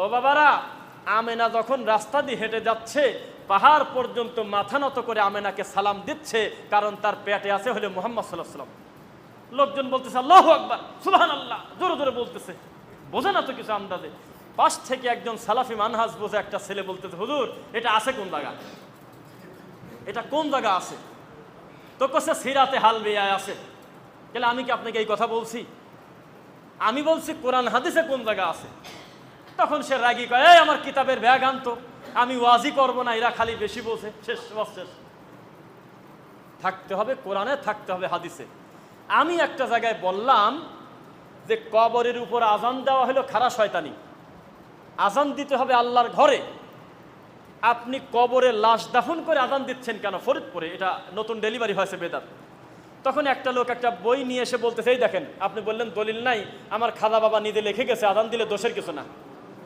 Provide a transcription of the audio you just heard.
ও বাবারা, আমেনা যখন রাস্তা দিয়ে হেঁটে যাচ্ছে পাহাড় পর্যন্ত মাথা নত করে আমেনাকে সালাম দিচ্ছে, কারণ তার পেটে আছে হলো মুহাম্মদ সাল্লাল্লাহু আলাইহি ওয়াসাল্লাম। লোকজন বলতেছে আল্লাহু আকবার, সুবহানাল্লাহ, জোরে জোরে বলতেছে, বোঝে না তো কিছু আন্দাজে। পাশ থেকে একজন সালাফি মানহাজ বোঝে একটা ছেলে বলতেছে, হুজুর এটা আছে কোন জায়গা, এটা কোন জায়গা আছে? তো কছে সিরাতে হাল বেয়ায় আছে। তাহলে আমি কি আপনাকে এই কথা বলছি? আমি বলছি কোরআন হাদিসে কোন জায়গা আছে। তখন সে রাগি কয়, এই আমার কিতাবের ব্যাগ আনতো, আমি ওয়াজি করবো না, এরা খালি বেশি বোঝে। শেষ শেষ, থাকতে হবে কোরআনে, থাকতে হবে হাদিসে। আমি একটা জায়গায় বললাম যে কবরের উপর আজান দেওয়া হলো খারা শয়তানি, আজান দিতে হবে আল্লাহর ঘরে। আপনি কবরে লাশ দাফন করে আজান দিচ্ছেন কেন ফরিদপুরে? এটা নতুন ডেলিভারি হয়েছে বেদাত। তখন একটা লোক একটা বই নিয়ে এসে বলতেছে, এই দেখেন আপনি বললেন দলিল নাই, আমার খাজা বাবা নিজে লিখে গেছে, আজান দিলে দোষের কিছু না।